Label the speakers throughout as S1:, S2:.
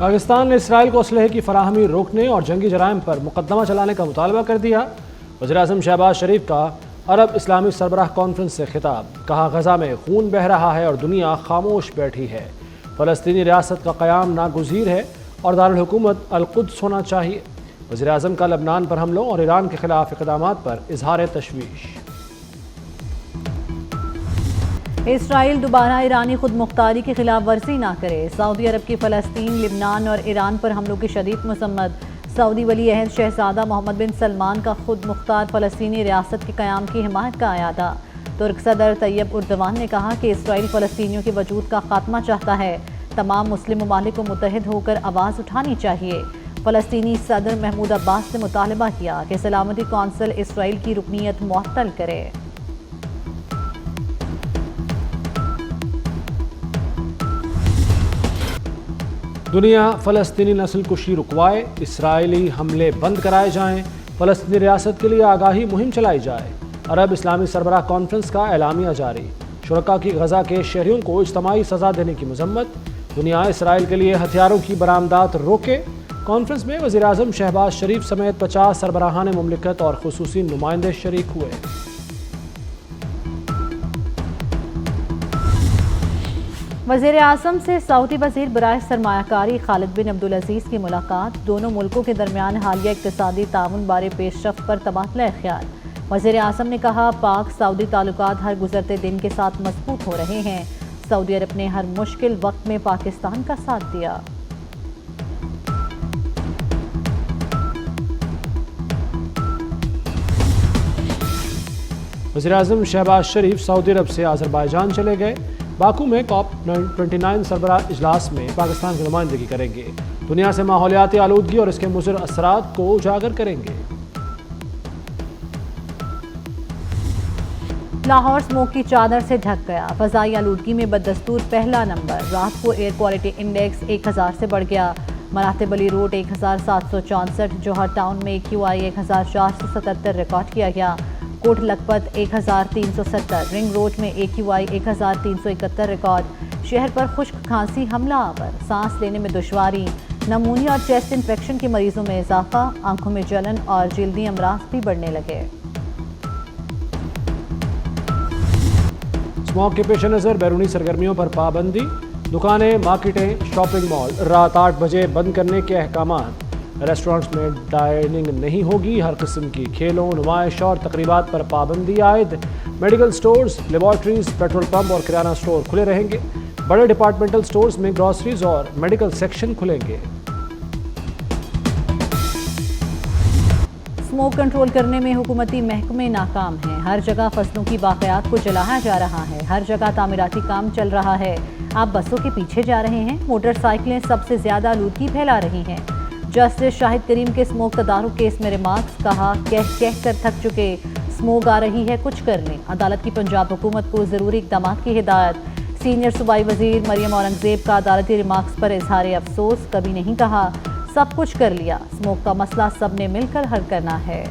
S1: پاکستان نے اسرائیل کو اسلحے کی فراہمی روکنے اور جنگی جرائم پر مقدمہ چلانے کا مطالبہ کر دیا۔ وزیراعظم شہباز شریف کا عرب اسلامی سربراہ کانفرنس سے خطاب، کہا غزہ میں خون بہہ رہا ہے اور دنیا خاموش بیٹھی ہے۔ فلسطینی ریاست کا قیام ناگزیر ہے اور دارالحکومت القدس ہونا چاہیے۔ وزیراعظم کا لبنان پر حملوں اور ایران کے خلاف اقدامات پر اظہار تشویش۔
S2: اسرائیل دوبارہ ایرانی خود مختاری کی خلاف ورزی نہ کرے۔ سعودی عرب کی فلسطین، لبنان اور ایران پر حملوں کی شدید مذمت۔ سعودی ولی عہد شہزادہ محمد بن سلمان کا خود مختار فلسطینی ریاست کے قیام کی حمایت کا اعادہ۔ ترک صدر طیب اردوان نے کہا کہ اسرائیل فلسطینیوں کے وجود کا خاتمہ چاہتا ہے۔ تمام مسلم ممالک کو متحد ہو کر آواز اٹھانی چاہیے۔ فلسطینی صدر محمود عباس نے مطالبہ کیا کہ سلامتی کونسل اسرائیل کی رکنیت معطل کرے۔
S1: دنیا فلسطینی نسل کشی رکوائے، اسرائیلی حملے بند کرائے جائیں، فلسطینی ریاست کے لیے آگاہی مہم چلائی جائے۔ عرب اسلامی سربراہ کانفرنس کا اعلامیہ جاری، شرکاء کی غزہ کے شہریوں کو اجتماعی سزا دینے کی مذمت۔ دنیا اسرائیل کے لیے ہتھیاروں کی برآمدات روکے۔ کانفرنس میں وزیراعظم شہباز شریف سمیت 50 سربراہان مملکت اور خصوصی نمائندے شریک ہوئے۔
S2: وزیر اعظم سے سعودی وزیر برائے سرمایہ کاری خالد بن عبدالعزیز کی ملاقات، دونوں ملکوں کے درمیان حالیہ اقتصادی تعاون بارے پیش رفت پر تبادلہ خیال۔ وزیر اعظم نے کہا پاک سعودی تعلقات ہر گزرتے دن کے ساتھ مضبوط ہو رہے ہیں۔ سعودی عرب نے ہر مشکل وقت میں پاکستان کا ساتھ دیا۔
S1: وزیراعظم شہباز شریف سعودی عرب سے آذربائیجان چلے گئے۔ باکو میں کاپ 29 سربراہ اجلاس میں پاکستان کی نمائندگی کریں گے۔ دنیا سے ماحولیاتی آلودگی اور اس کے مضر اثرات کو اجاگر کریں گے۔
S2: لاہور اسموگ کی چادر سے ڈھک گیا، فضائی آلودگی میں بدستور پہلا نمبر۔ رات کو ایئر کوالٹی انڈیکس 1000 سے بڑھ گیا۔ مراتب علی روڈ 1764، جوہر ٹاؤن میں AQI 1477 ریکارڈ کیا گیا۔ کوٹ لکھپت 1370، رنگ روڈ میں AQI 1371 ریکارڈ۔ شہر پر خشک کھانسی حملہ آور، سانس لینے میں دشواری، نمونیا اور چیسٹ انفیکشن کے مریضوں میں اضافہ، آنکھوں میں جلن اور جلدی امراض بھی بڑھنے لگے۔
S1: اسموگ کے پیش نظر بیرونی سرگرمیوں پر پابندی، دکانیں، مارکیٹیں، شاپنگ مال رات 8 بجے بند کرنے کے احکامات۔ ریسٹورانٹس میں ڈائننگ نہیں ہوگی، ہر قسم کی کھیلوں، نمائش اور تقریبات پر پابندی عائد۔ Medical stores, laboratories, petrol pump اور کرانہ سٹور کھلے رہیں گے۔ بڑے ڈپارٹمنٹل سٹورز میں گروسریز اور میڈیکل سیکشن کھلیں گے۔
S2: اسموگ کنٹرول کرنے میں حکومتی محکمے ناکام ہیں۔ ہر جگہ فصلوں کی باقیات کو جلایا جا رہا ہے، ہر جگہ تعمیراتی کام چل رہا ہے۔ آپ بسوں کے پیچھے جا رہے ہیں، موٹر سائیکلیں سب سے زیادہ آلودگی پھیلا رہی ہیں۔ جسٹس شاہد کریم کے اسموگ تدارک کیس میں ریمارکس، کہا کہہ کر تھک چکے، اسموگ آ رہی ہے کچھ کر لیں۔ عدالت کی پنجاب حکومت کو ضروری اقدامات کی ہدایت۔ سینئر صوبائی وزیر مریم اورنگزیب کا عدالتی ریمارکس پر اظہار افسوس، کبھی نہیں کہا سب کچھ کر لیا، اسموگ کا مسئلہ سب نے مل کر حل کرنا ہے۔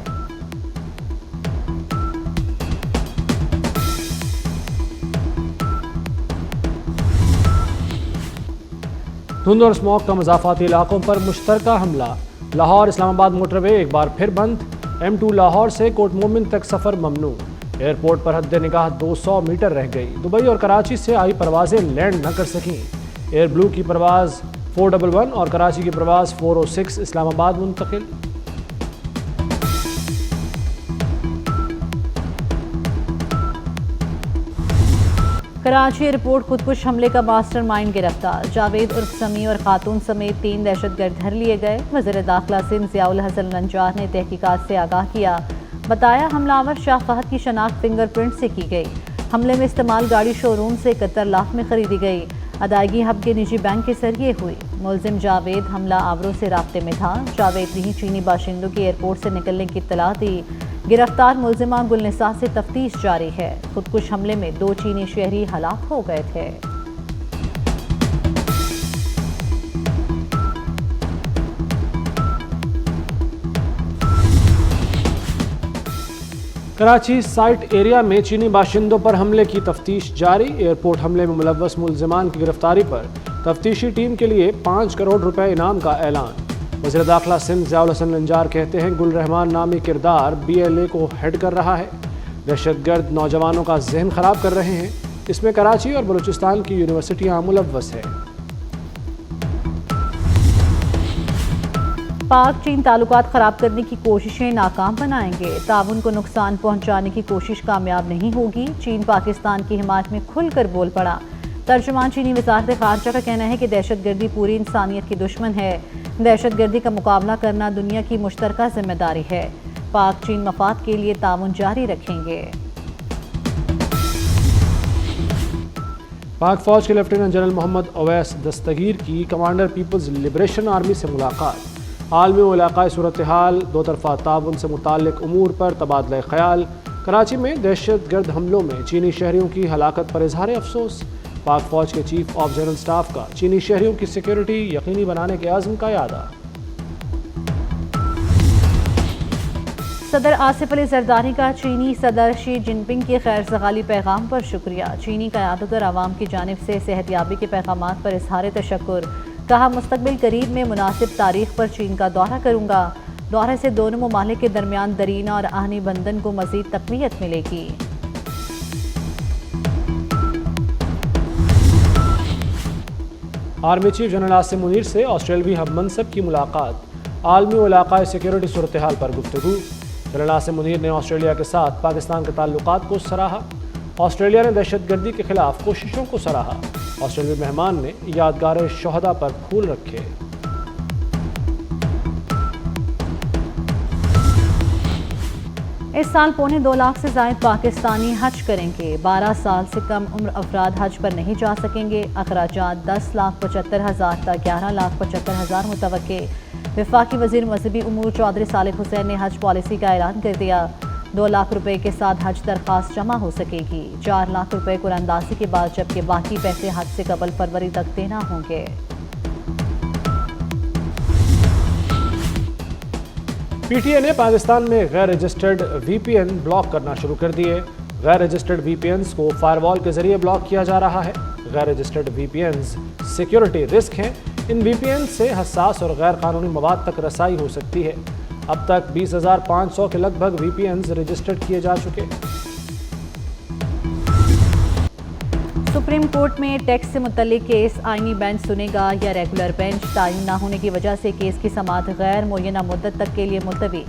S1: دھند اور اسموگ کا مضافاتی علاقوں پر مشترکہ حملہ۔ لاہور اسلام آباد موٹر وے ایک بار پھر بند۔ M2 لاہور سے کوٹ مومن تک سفر ممنوع۔ ایئرپورٹ پر حد نگاہ 200 میٹر رہ گئی۔ دبئی اور کراچی سے آئی پروازیں لینڈ نہ کر سکیں۔ ایئر بلو کی پرواز 411 اور کراچی کی پرواز 406 اسلام آباد منتقل۔
S2: کراچی ایئرپورٹ خودکش حملے کا ماسٹر مائنڈ گرفتار، جاوید عرف سمیع اور خاتون سمیت 3 دہشت گرد گھر لیے گئے۔ وزیر داخلہ سندھ ضیاء الحسن نجار نے تحقیقات سے آگاہ کیا، بتایا حملہ آور شاہ فہد کی شناخت فنگر پرنٹ سے کی گئی۔ حملے میں استعمال گاڑی شو روم سے 71 لاکھ میں خریدی گئی، ادائیگی ہب کے نجی بینک کے ذریعے ہوئی۔ ملزم جاوید حملہ آوروں سے رابطے میں تھا۔ جاوید نے چینی باشندوں کی ایئرپورٹ سے نکلنے کی اطلاع دی۔ گرفتار ملزمہ گلنساء سے تفتیش جاری ہے۔ خودکش حملے میں 2 چینی شہری ہلاک ہو گئے تھے۔
S1: کراچی سائٹ ایریا میں چینی باشندوں پر حملے کی تفتیش جاری۔ ایئرپورٹ حملے میں ملوث ملزمان کی گرفتاری پر تفتیشی ٹیم کے لیے 5 کروڑ روپے انعام کا اعلان۔ وزیر داخلہ سندھ ضیاء الحسن نجار کہتے ہیں گل رحمان نامی کردار BLA کو ہیڈ کر رہا ہے، دہشت گرد نوجوانوں کا ذہن خراب کر رہے ہیں، اس میں کراچی اور بلوچستان کی یونیورسٹیاں ملوث ہیں۔
S2: پاک چین تعلقات خراب کرنے کی کوششیں ناکام بنائیں گے، تعاون کو نقصان پہنچانے کی کوشش کامیاب نہیں ہوگی، چین پاکستان کی حمایت میں کھل کر بول پڑا۔ ترجمان چینی وزارت خارجہ کا کہنا ہے کہ دہشت گردی پوری انسانیت کی دشمن ہے، دہشت گردی کا مقابلہ کرنا دنیا کی مشترکہ ذمہ داری ہے، پاک چین مفاد کے لیے تعاون جاری رکھیں گے۔
S1: پاک فوج کے لیفٹیننٹ جنرل محمد اویس دستگیر کی کمانڈر پیپلز لبریشن آرمی سے ملاقات، عالمی و علاقائی صورتحال، دو طرفہ تعاون سے متعلق امور پر تبادلہ خیال۔ کراچی میں دہشت گرد حملوں میں چینی شہریوں کی ہلاکت پر اظہار افسوس، پاک فوج کے چیف آف جنرل سٹاف کا چینی شہریوں کی سیکیورٹی یقینی بنانے کے عزم کا اعادہ۔
S2: صدر آصف علی زرداری کا چینی صدر شی جن پنگ کے خیر سگالی پیغام پر شکریہ، چینی قیادت اور عوام کی جانب سے صحت یابی کے پیغامات پر اظہار تشکر، کہا مستقبل قریب میں مناسب تاریخ پر چین کا دورہ کروں گا، دورے سے دونوں ممالک کے درمیان درینہ اور آہنی بندھن کو مزید تقویت ملے گی۔
S1: Army chief general Asim Munir سے آسٹریلوی ہم منصب کی ملاقات، عالمی و علاقائی سیکیورٹی صورتحال پر گفتگو۔ جنرل عاصم منیر نے آسٹریلیا کے ساتھ پاکستان کے تعلقات کو سراہا، آسٹریلیا نے دہشت گردی کے خلاف کوششوں کو سراہا، آسٹریلوی مہمان نے یادگار شہداء پر پھول رکھے۔
S2: اس سال 2.25 لاکھ سے زائد پاکستانی حج کریں گے، 12 سال سے کم عمر افراد حج پر نہیں جا سکیں گے، اخراجات 10,75,000 تا 11,75,000 متوقع۔ وفاقی وزیر مذہبی امور چودھری صالح حسین نے حج پالیسی کا اعلان کر دیا، 2 لاکھ روپے کے ساتھ حج درخواست جمع ہو سکے گی، 4 لاکھ روپے قرآن اندازی کے بعد، جبکہ باقی پیسے حج سے قبل فروری تک دینا ہوں گے۔
S1: PTI نے پاکستان میں غیر رجسٹرڈ VPN بلاک کرنا شروع کر دیے، غیر رجسٹرڈ VPNs کو فائر وال کے ذریعے بلاک کیا جا رہا ہے، غیر رجسٹرڈ VPNs سیکیورٹی رسک ہیں، ان VPN سے حساس اور غیر قانونی مواد تک رسائی ہو سکتی ہے، اب تک 20,500 کے لگ بھگ VPNs رجسٹرڈ کیے جا چکے۔
S2: سپریم کورٹ میں ٹیکس سے متعلق کیس آئینی بینچ سنے گا یا ریگولر بینچ، تعین نہ ہونے کی وجہ سے کیس کی سماعت غیر معینہ مدت تک کے لیے ملتوی۔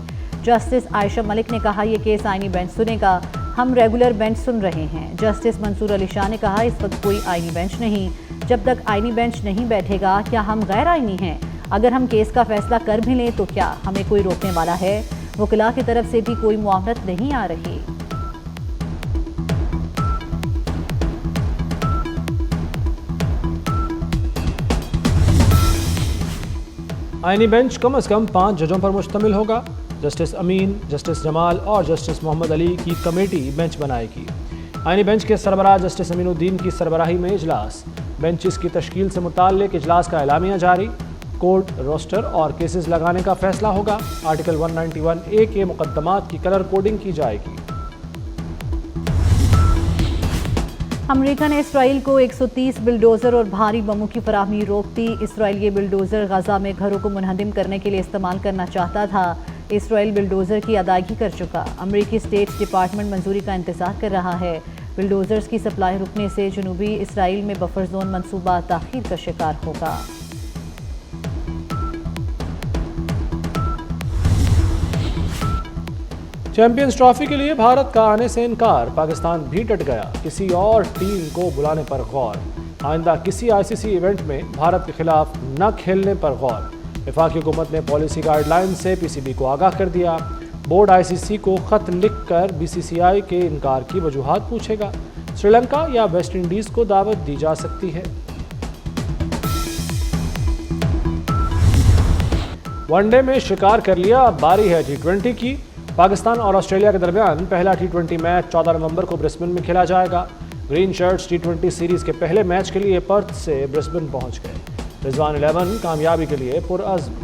S2: جسٹس عائشہ ملک نے کہا یہ کیس آئینی بینچ سنے گا، ہم ریگولر بینچ سن رہے ہیں۔ جسٹس منصور علی شاہ نے کہا اس وقت کوئی آئینی بینچ نہیں، جب تک آئینی بینچ نہیں بیٹھے گا کیا ہم غیر آئینی ہیں؟ اگر ہم کیس کا فیصلہ کر بھی لیں تو کیا ہمیں کوئی روکنے والا ہے؟ وکلاء کی طرف سے بھی کوئی معاونت نہیں آ رہی۔
S1: آئینی بینچ کم از کم 5 ججوں پر مشتمل ہوگا، جسٹس امین، جسٹس جمال اور جسٹس محمد علی کی کمیٹی بینچ بنائے گی۔ آئینی بینچ کے سربراہ جسٹس امین الدین کی سربراہی میں اجلاس، بینچز کی تشکیل سے متعلق اجلاس کا اعلامیہ جاری، کورٹ روسٹر اور کیسز لگانے کا فیصلہ ہوگا، آرٹیکل 191A کے مقدمات کی کلر کوڈنگ کی جائے گی۔
S2: امریکہ نے اسرائیل کو 130 بلڈوزر اور بھاری بموں کی فراہمی روک دی، اسرائیل یہ بلڈوزر غزہ میں گھروں کو منہدم کرنے کے لیے استعمال کرنا چاہتا تھا، اسرائیل بلڈوزر کی ادائیگی کر چکا، امریکی اسٹیٹ ڈپارٹمنٹ منظوری کا انتظار کر رہا ہے، بلڈوزرز کی سپلائی رکنے سے جنوبی اسرائیل میں بفر زون منصوبہ تاخیر کا شکار ہوگا۔
S1: چیمپئنز ٹرافی کے لیے بھارت کا آنے سے انکار، پاکستان بھی ڈٹ گیا، کسی اور ٹیم کو بلانے پر غور، آئندہ کسی ICC ایونٹ میں بھارت کے خلاف نہ کھیلنے پر غور، وفاقی حکومت نے پالیسی گائیڈ لائن سے PCB کو آگاہ کر دیا، بورڈ ICC کو خط لکھ کر BCCI کے انکار کی وجوہات پوچھے گا، سری لنکا یا ویسٹ انڈیز کو دعوت دی جا سکتی ہے۔ ون ڈے میں شکار کر لیا، اب باری ہے T20 کی، پاکستان اور آسٹریلیا کے درمیان پہلا T20 میچ 14 نومبر کو برسبن میں کھیلا جائے گا، گرین شرٹس T20 سیریز کے پہلے میچ کے لیے پرتھ سے برسبن پہنچ گئے، رضوان 11 کامیابی کے لیے پرعزم۔